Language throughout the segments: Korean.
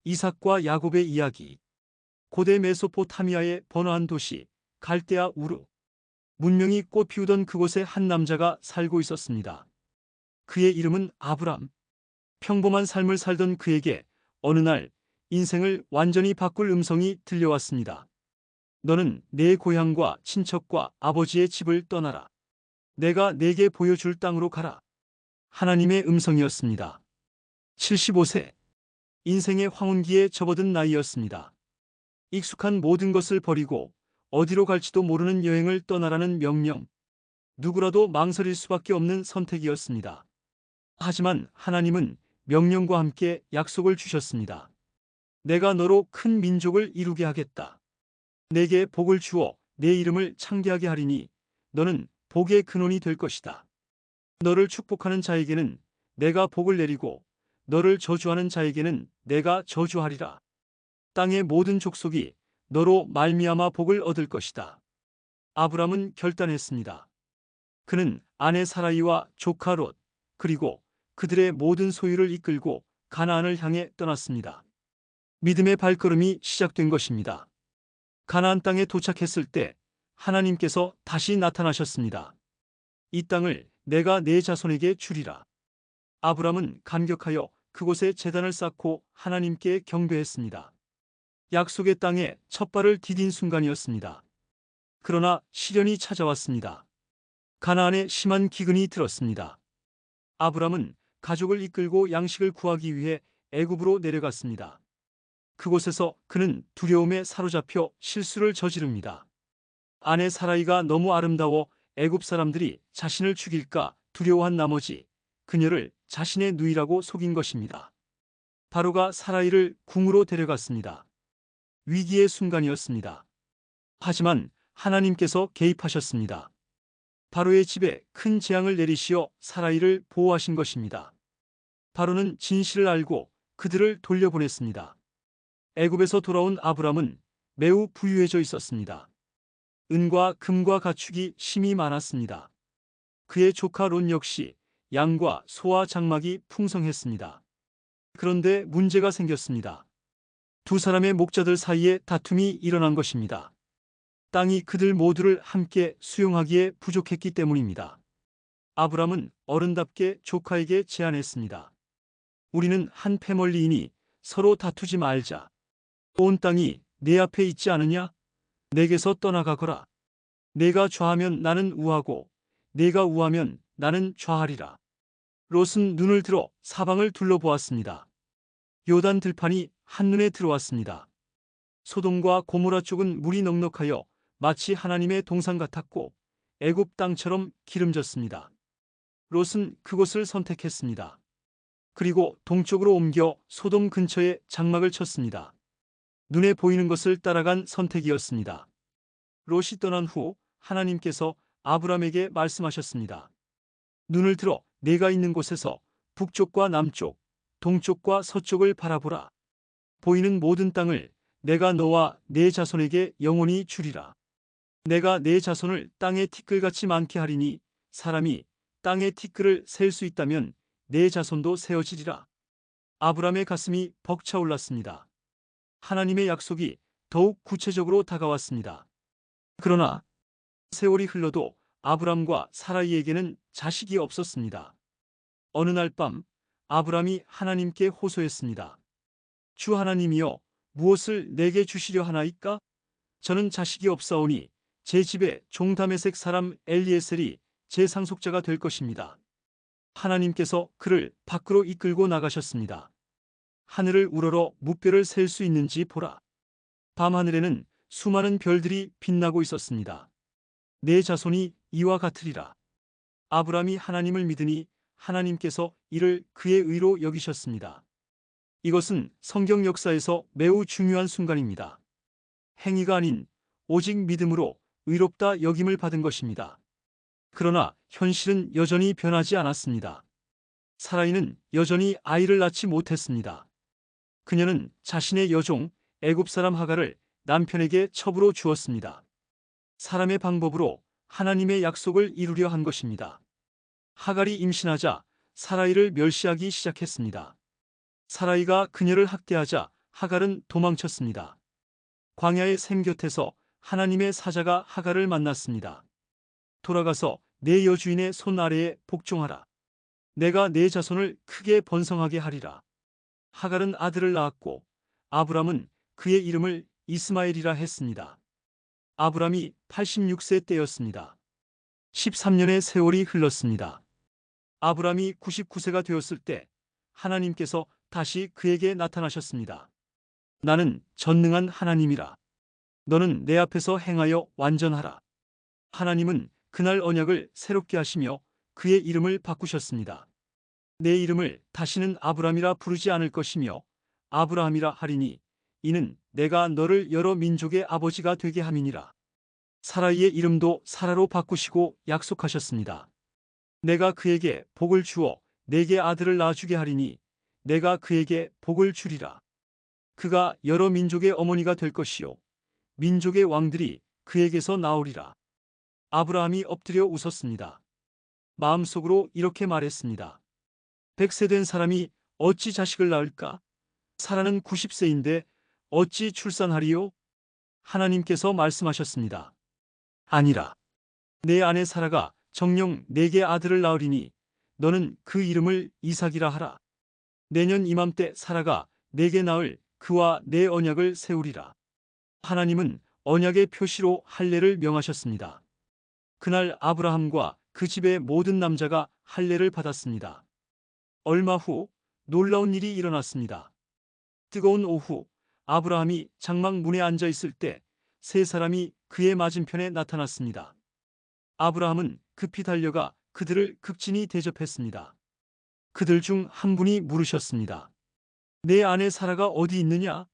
이삭과 야곱의 이야기. 고대 메소포타미아의 번화한 도시 갈대아 우르. 문명이 꽃피우던 그곳에 한 남자가 살고 있었습니다. 그의 이름은 아브람. 평범한 삶을 살던 그에게 어느 날 인생을 완전히 바꿀 음성이 들려왔습니다. 너는 내 고향과 친척과 아버지의 집을 떠나라. 내가 내게 보여줄 땅으로 가라. 하나님의 음성이었습니다. 75세. 인생의 황혼기에 접어든 나이였습니다. 익숙한 모든 것을 버리고 어디로 갈지도 모르는 여행을 떠나라는 명령. 누구라도 망설일 수밖에 없는 선택이었습니다. 하지만 하나님은 명령과 함께 약속을 주셨습니다. 내가 너로 큰 민족을 이루게 하겠다. 내게 복을 주어 내 이름을 창대하게 하리니 너는 복의 근원이 될 것이다. 너를 축복하는 자에게는 내가 복을 내리고 너를 저주하는 자에게는 내가 저주하리라. 땅의 모든 족속이 너로 말미암아 복을 얻을 것이다. 아브람은 결단했습니다. 그는 아내 사라이와 조카 롯, 그리고 그들의 모든 소유를 이끌고 가나안을 향해 떠났습니다. 믿음의 발걸음이 시작된 것입니다. 가나안 땅에 도착했을 때 하나님께서 다시 나타나셨습니다. 이 땅을 내가 내 자손에게 주리라. 아브람은 감격하여 그곳에 제단을 쌓고 하나님께 경배했습니다. 약속의 땅에 첫 발을 디딘 순간이었습니다. 그러나 시련이 찾아왔습니다. 가나안에 심한 기근이 들었습니다. 아브람은 가족을 이끌고 양식을 구하기 위해 애굽으로 내려갔습니다. 그곳에서 그는 두려움에 사로잡혀 실수를 저지릅니다. 아내 사라이가 너무 아름다워 애굽 사람들이 자신을 죽일까 두려워한 나머지 그녀를 자신의 누이라고 속인 것입니다. 바로가 사라이를 궁으로 데려갔습니다. 위기의 순간이었습니다. 하지만 하나님께서 개입하셨습니다. 바로의 집에 큰 재앙을 내리시어 사라이를 보호하신 것입니다. 바로는 진실을 알고 그들을 돌려보냈습니다. 애굽에서 돌아온 아브람은 매우 부유해져 있었습니다. 은과 금과 가축이 심이 많았습니다. 그의 조카 롯 역시 양과 소와 장막이 풍성했습니다. 그런데 문제가 생겼습니다. 두 사람의 목자들 사이에 다툼이 일어난 것입니다. 땅이 그들 모두를 함께 수용하기에 부족했기 때문입니다. 아브람은 어른답게 조카에게 제안했습니다. 우리는 한 패멀리이니 서로 다투지 말자. 온 땅이 내 앞에 있지 않으냐? 내게서 떠나가거라. 내가 좌하면 나는 우하고 내가 우하면 나는 좌하리라. 롯은 눈을 들어 사방을 둘러보았습니다. 요단 들판이 한눈에 들어왔습니다. 소돔과 고모라 쪽은 물이 넉넉하여 마치 하나님의 동산 같았고 애굽 땅처럼 기름졌습니다. 롯은 그곳을 선택했습니다. 그리고 동쪽으로 옮겨 소돔 근처에 장막을 쳤습니다. 눈에 보이는 것을 따라간 선택이었습니다. 롯이 떠난 후 하나님께서 아브람에게 말씀하셨습니다. 눈을 들어 내가 있는 곳에서 북쪽과 남쪽, 동쪽과 서쪽을 바라보라. 보이는 모든 땅을 내가 너와 내 자손에게 영원히 주리라. 내가 내 자손을 땅의 티끌같이 많게 하리니 사람이 땅의 티끌을 셀 수 있다면 내 자손도 세어지리라. 아브람의 가슴이 벅차올랐습니다. 하나님의 약속이 더욱 구체적으로 다가왔습니다. 그러나 세월이 흘러도 아브람과 사라이에게는 자식이 없었습니다. 어느 날 밤 아브람이 하나님께 호소했습니다. 주 하나님이여, 무엇을 내게 주시려 하나이까? 저는 자식이 없사오니 제 집에 종다메색 사람 엘리에셀이 제 상속자가 될 것입니다. 하나님께서 그를 밖으로 이끌고 나가셨습니다. 하늘을 우러러 무별을 셀 수 있는지 보라. 밤하늘에는 수많은 별들이 빛나고 있었습니다. 내 자손이 이와 같으리라. 아브람이 하나님을 믿으니 하나님께서 이를 그의 의로 여기셨습니다. 이것은 성경 역사에서 매우 중요한 순간입니다. 행위가 아닌 오직 믿음으로 의롭다 여김을 받은 것입니다. 그러나 현실은 여전히 변하지 않았습니다. 사라이는 여전히 아이를 낳지 못했습니다. 그녀는 자신의 여종 애굽 사람 하갈을 남편에게 첩으로 주었습니다. 사람의 방법으로 하나님의 약속을 이루려 한 것입니다. 하갈이 임신하자 사라이를 멸시하기 시작했습니다. 사라이가 그녀를 학대하자 하갈은 도망쳤습니다. 광야의 샘 곁에서 하나님의 사자가 하갈을 만났습니다. 돌아가서 내 여주인의 손 아래에 복종하라. 내가 내 자손을 크게 번성하게 하리라. 하갈은 아들을 낳았고 아브람은 그의 이름을 이스마엘이라 했습니다. 아브람이 86세 때였습니다. 13년의 세월이 흘렀습니다. 아브람이 99세가 되었을 때 하나님께서 다시 그에게 나타나셨습니다. 나는 전능한 하나님이라. 너는 내 앞에서 행하여 완전하라. 하나님은 그날 언약을 새롭게 하시며 그의 이름을 바꾸셨습니다. 내 이름을 다시는 아브람이라 부르지 않을 것이며 아브라함이라 하리니 이는 내가 너를 여러 민족의 아버지가 되게 함이니라. 사라이의 이름도 사라로 바꾸시고 약속하셨습니다. 내가 그에게 복을 주어 내게 아들을 낳아주게 하리니 내가 그에게 복을 주리라. 그가 여러 민족의 어머니가 될 것이요 민족의 왕들이 그에게서 나오리라. 아브라함이 엎드려 웃었습니다. 마음속으로 이렇게 말했습니다. 100세 된 사람이 어찌 자식을 낳을까? 사라는 90세인데 어찌 출산하리요? 하나님께서 말씀하셨습니다. 아니라 내 아내 사라가 정녕 내게 아들을 낳으리니 너는 그 이름을 이삭이라 하라. 내년 이맘때 사라가 내게 낳을 그와 내 언약을 세우리라. 하나님은 언약의 표시로 할례를 명하셨습니다. 그날 아브라함과 그 집의 모든 남자가 할례를 받았습니다. 얼마 후 놀라운 일이 일어났습니다. 뜨거운 오후 아브라함이 장막 문에 앉아 있을 때 세 사람이 그의 맞은편에 나타났습니다. 아브라함은 급히 달려가 그들을 극진히 대접했습니다. 그들 중 한 분이 물으셨습니다. 내 아내 사라가 어디 있느냐?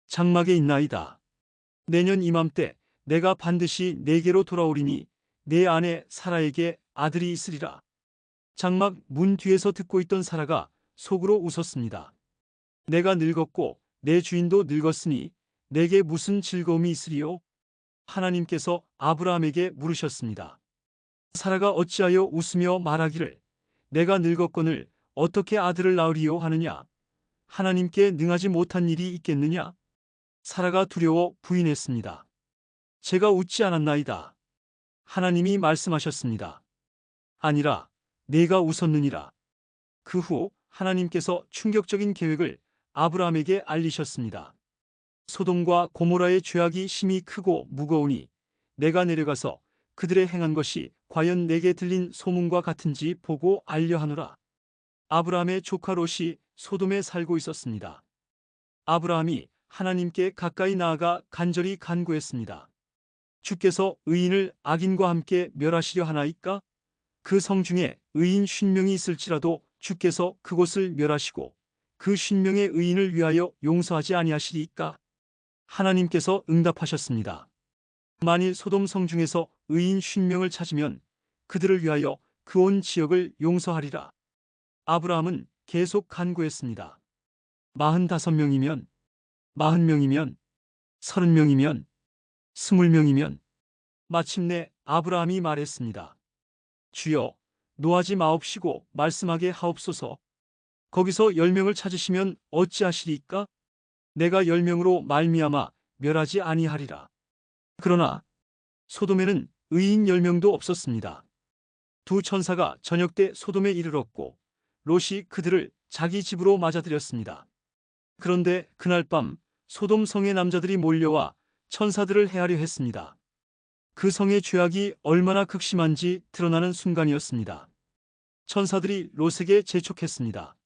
장막에 있나이다. 내년 이맘때 내가 반드시 내게로 돌아오리니 내 아내 사라에게 아들이 있으리라. 장막 문 뒤에서 듣고 있던 사라가 속으로 웃었습니다. 내가 늙었고 내 주인도 늙었으니 내게 무슨 즐거움이 있으리요? 하나님께서 아브라함에게 물으셨습니다. 사라가 어찌하여 웃으며 말하기를 내가 늙었거늘 어떻게 아들을 낳으리요 하느냐? 하나님께 능하지 못한 일이 있겠느냐? 사라가 두려워 부인했습니다. 제가 웃지 않았나이다. 하나님이 말씀하셨습니다. 아니라 내가 웃었느니라. 그 후 하나님께서 충격적인 계획을 아브라함에게 알리셨습니다. 소돔과 고모라의 죄악이 심히 크고 무거우니 내가 내려가서 그들의 행한 것이 과연 내게 들린 소문과 같은지 보고 알려하노라. 아브라함의 조카 롯이 소돔에 살고 있었습니다. 아브라함이 하나님께 가까이 나아가 간절히 간구했습니다. 주께서 의인을 악인과 함께 멸하시려 하나이까? 그 성 중에 의인 50명이 있을지라도 주께서 그곳을 멸하시고 그 50명의 의인을 위하여 용서하지 아니하시리이까? 하나님께서 응답하셨습니다. 만일 소돔 성 중에서 의인 50명을 찾으면 그들을 위하여 그 온 지역을 용서하리라. 아브라함은 계속 간구했습니다. 45명이면, 40명이면, 30명이면, 20명이면. 마침내 아브라함이 말했습니다. 주여, 노하지 마옵시고 말씀하게 하옵소서. 거기서 10명을 찾으시면 어찌하시리이까? 내가 10명으로 말미암아 멸하지 아니하리라. 그러나 소돔에는 의인 10명도 없었습니다. 두 천사가 저녁 때 소돔에 이르렀고 롯이 그들을 자기 집으로 맞아들였습니다. 그런데 그날 밤 소돔 성의 남자들이 몰려와 천사들을 해하려 했습니다. 그 성의 죄악이 얼마나 극심한지 드러나는 순간이었습니다. 천사들이 롯에게 재촉했습니다.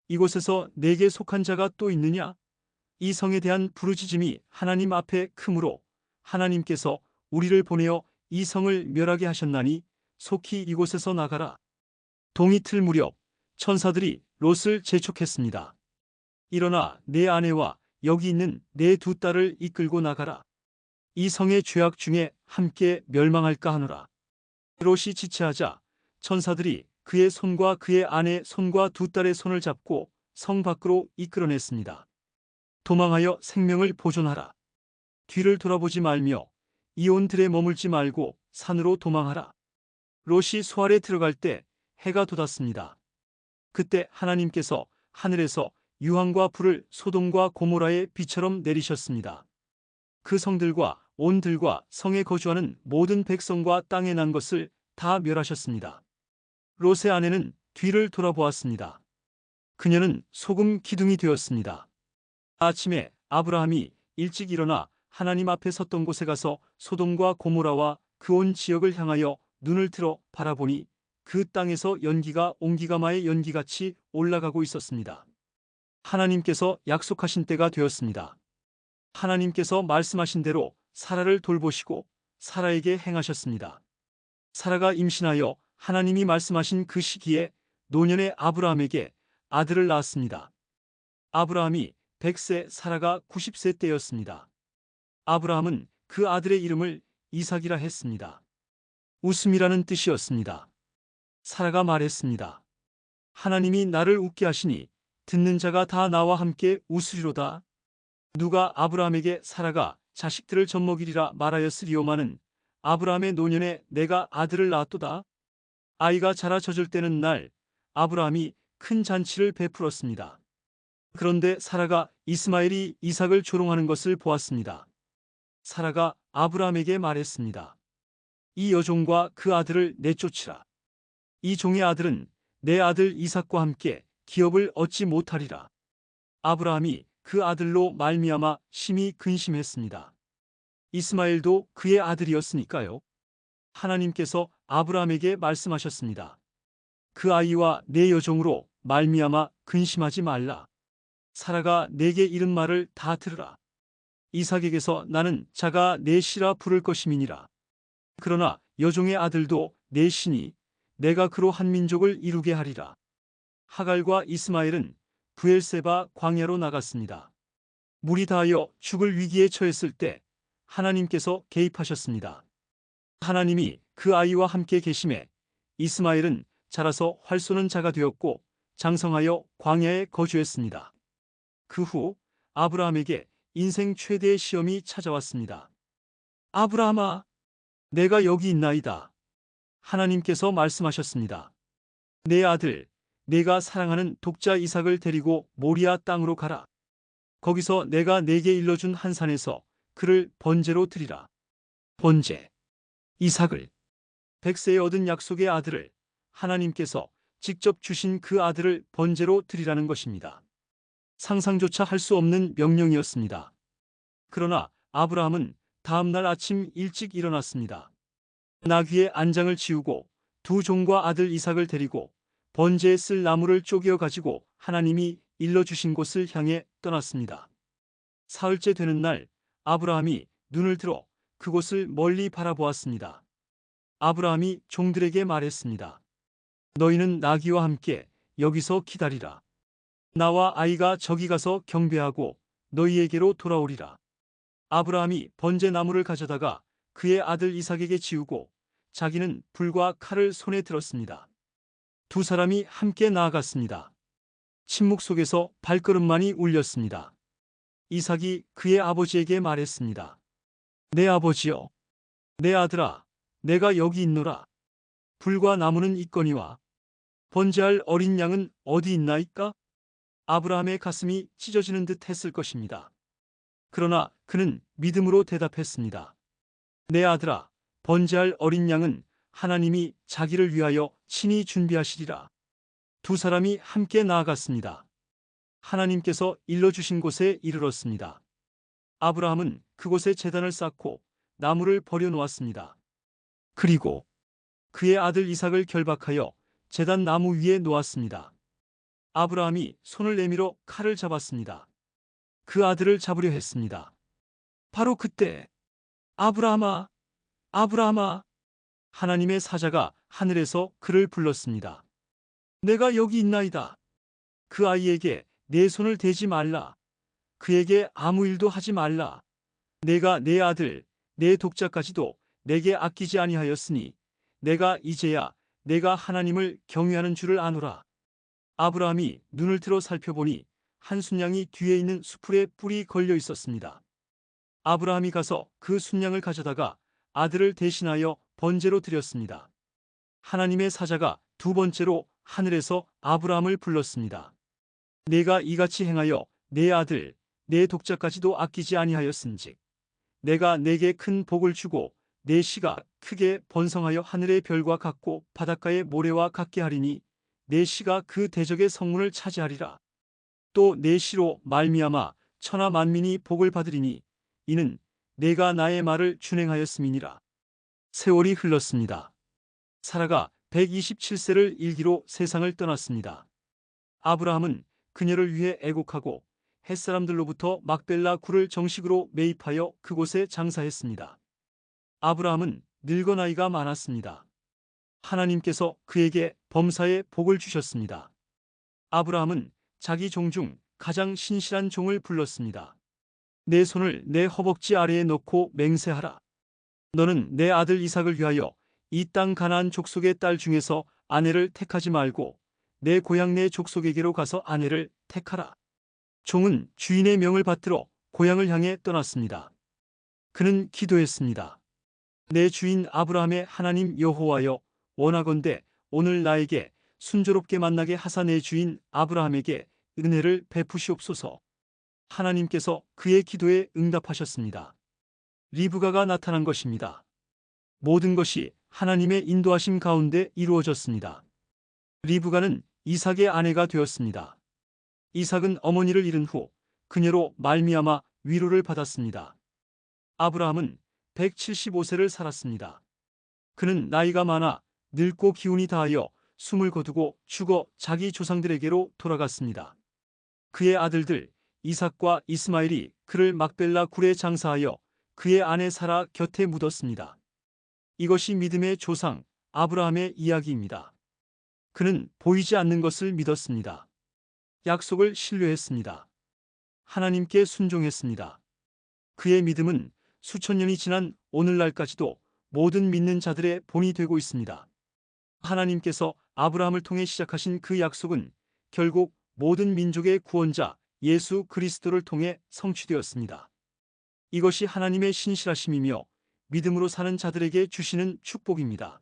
이곳에서 내게 속한 자가 또 있느냐? 이 성에 대한 부르짖음이 하나님 앞에 크므로 하나님께서 우리를 보내어 이 성을 멸하게 하셨나니 속히 이곳에서 나가라. 동이 틀 무렵 천사들이 롯을 재촉했습니다. 일어나 내 아내와 여기 있는 내 두 딸을 이끌고 나가라. 이 성의 죄악 중에 함께 멸망할까 하노라. 롯이 지체하자 천사들이 그의 손과 그의 아내 손과 두 딸의 손을 잡고 성 밖으로 이끌어냈습니다. 도망하여 생명을 보존하라. 뒤를 돌아보지 말며 이온 들에 머물지 말고 산으로 도망하라. 롯이 수알에 들어갈 때 해가 돋았습니다. 그때 하나님께서 하늘에서 유황과 불을 소돔과 고모라의 비처럼 내리셨습니다. 그 성들과 온 들과 성에 거주하는 모든 백성과 땅에 난 것을 다 멸하셨습니다. 롯의 아내는 뒤를 돌아보았습니다. 그녀는 소금 기둥이 되었습니다. 아침에 아브라함이 일찍 일어나 하나님 앞에 섰던 곳에 가서 소돔과 고모라와 그 온 지역을 향하여 눈을 들어 바라보니 그 땅에서 연기가 옹기가마의 연기같이 올라가고 있었습니다. 하나님께서 약속하신 때가 되었습니다. 하나님께서 말씀하신 대로 사라를 돌보시고 사라에게 행하셨습니다. 사라가 임신하여 하나님이 말씀하신 그 시기에 노년의 아브라함에게 아들을 낳았습니다. 아브라함이 100세, 사라가 90세 때였습니다. 아브라함은 그 아들의 이름을 이삭이라 했습니다. 웃음이라는 뜻이었습니다. 사라가 말했습니다. 하나님이 나를 웃게 하시니 듣는 자가 다 나와 함께 웃으리로다. 누가 아브라함에게 사라가 자식들을 젖먹이리라 말하였으리오마는 아브라함의 노년에 내가 아들을 낳았도다. 아이가 자라 젖을 때는 날 아브라함이 큰 잔치를 베풀었습니다. 그런데 사라가 이스마엘이 이삭을 조롱하는 것을 보았습니다. 사라가 아브라함에게 말했습니다. 이 여종과 그 아들을 내쫓으라. 이 종의 아들은 내 아들 이삭과 함께 기업을 얻지 못하리라. 아브라함이 그 아들로 말미암아 심히 근심했습니다. 이스마엘도 그의 아들이었으니까요. 하나님께서 아브라함에게 말씀하셨습니다. 그 아이와 내 여종으로 말미암아 근심하지 말라. 사라가 내게 이른 말을 다 들으라. 이삭에게서 나는 자가 내 씨라 부를 것임이니라. 그러나 여종의 아들도 내 씨니 내가 그로 한 민족을 이루게 하리라. 하갈과 이스마엘은 브엘세바 광야로 나갔습니다. 물이 다하여 죽을 위기에 처했을 때 하나님께서 개입하셨습니다. 하나님이 그 아이와 함께 계심에 이스마엘은 자라서 활 쏘는 자가 되었고 장성하여 광야에 거주했습니다. 그 후 아브라함에게 인생 최대의 시험이 찾아왔습니다. 아브라함아, 내가 여기 있나이다. 하나님께서 말씀하셨습니다. 내 아들, 내가 사랑하는 독자 이삭을 데리고 모리아 땅으로 가라. 거기서 내가 내게 일러준 한 산에서 그를 번제로 드리라. 번제. 이삭을. 100세에 얻은 약속의 아들을 하나님께서 직접 주신 그 아들을 번제로 드리라는 것입니다. 상상조차 할 수 없는 명령이었습니다. 그러나 아브라함은 다음 날 아침 일찍 일어났습니다. 나귀의 안장을 치우고 두 종과 아들 이삭을 데리고 번제에 쓸 나무를 쪼개어 가지고 하나님이 일러주신 곳을 향해 떠났습니다. 사흘째 되는 날 아브라함이 눈을 들어 그곳을 멀리 바라보았습니다. 아브라함이 종들에게 말했습니다. 너희는 나귀와 함께 여기서 기다리라. 나와 아이가 저기 가서 경배하고 너희에게로 돌아오리라. 아브라함이 번제 나무를 가져다가 그의 아들 이삭에게 지우고 자기는 불과 칼을 손에 들었습니다. 두 사람이 함께 나아갔습니다. 침묵 속에서 발걸음만이 울렸습니다. 이삭이 그의 아버지에게 말했습니다. 내 아버지여, 내 아들아, 내가 여기 있노라. 불과 나무는 있거니와 번제할 어린 양은 어디 있나이까? 아브라함의 가슴이 찢어지는 듯 했을 것입니다. 그러나 그는 믿음으로 대답했습니다. 내 아들아, 번제할 어린 양은 하나님이 자기를 위하여 친히 준비하시리라. 두 사람이 함께 나아갔습니다. 하나님께서 일러주신 곳에 이르렀습니다. 아브라함은 그곳에 제단을 쌓고 나무를 버려놓았습니다. 그리고 그의 아들 이삭을 결박하여 제단 나무 위에 놓았습니다. 아브라함이 손을 내밀어 칼을 잡았습니다. 그 아들을 잡으려 했습니다. 바로 그때 아브라함아, 아브라함아, 하나님의 사자가 하늘에서 그를 불렀습니다. 내가 여기 있나이다. 그 아이에게 내 손을 대지 말라. 그에게 아무 일도 하지 말라. 내가 내 아들, 내 독자까지도 내게 아끼지 아니하였으니 내가 이제야 내가 하나님을 경외하는 줄을 아노라. 아브라함이 눈을 들어 살펴보니 한 순양이 뒤에 있는 수풀에 뿔이 걸려 있었습니다. 아브라함이 가서 그 순양을 가져다가 아들을 대신하여 번제로 드렸습니다. 하나님의 사자가 두 번째로 하늘에서 아브라함을 불렀습니다. 내가 이같이 행하여 내 아들 내 독자까지도 아끼지 아니하였은즉 내가 내게 큰 복을 주고 내 씨가 크게 번성하여 하늘의 별과 같고 바닷가의 모래와 같게 하리니 내 씨가 그 대적의 성문을 차지하리라. 또 내 씨로 말미암아 천하 만민이 복을 받으리니 이는 내가 나의 말을 준행하였음이니라. 세월이 흘렀습니다. 사라가 127세를 일기로 세상을 떠났습니다. 아브라함은 그녀를 위해 애곡하고 햇사람들로부터 막벨라 굴을 정식으로 매입하여 그곳에 장사했습니다. 아브라함은 늙어 나이가 많았습니다. 하나님께서 그에게 범사에 복을 주셨습니다. 아브라함은 자기 종 중 가장 신실한 종을 불렀습니다. 내 손을 내 허벅지 아래에 놓고 맹세하라. 너는 내 아들 이삭을 위하여 이 땅 가나안 족속의 딸 중에서 아내를 택하지 말고 내 고향 내 족속에게로 가서 아내를 택하라. 종은 주인의 명을 받들어 고향을 향해 떠났습니다. 그는 기도했습니다. 내 주인 아브라함의 하나님 여호와여, 원하건대 오늘 나에게 순조롭게 만나게 하사 내 주인 아브라함에게 은혜를 베푸시옵소서. 하나님께서 그의 기도에 응답하셨습니다. 리브가가 나타난 것입니다. 모든 것이 하나님의 인도하심 가운데 이루어졌습니다. 리브가는 이삭의 아내가 되었습니다. 이삭은 어머니를 잃은 후 그녀로 말미암아 위로를 받았습니다. 아브라함은 175세를 살았습니다. 그는 나이가 많아 늙고 기운이 다하여 숨을 거두고 죽어 자기 조상들에게로 돌아갔습니다. 그의 아들들 이삭과 이스마엘이 그를 막벨라 굴에 장사하여 그의 아내 사라 곁에 묻었습니다. 이것이 믿음의 조상 아브라함의 이야기입니다. 그는 보이지 않는 것을 믿었습니다. 약속을 신뢰했습니다. 하나님께 순종했습니다. 그의 믿음은 수천 년이 지난 오늘날까지도 모든 믿는 자들의 본이 되고 있습니다. 하나님께서 아브라함을 통해 시작하신 그 약속은 결국 모든 민족의 구원자 예수 그리스도를 통해 성취되었습니다. 이것이 하나님의 신실하심이며 믿음으로 사는 자들에게 주시는 축복입니다.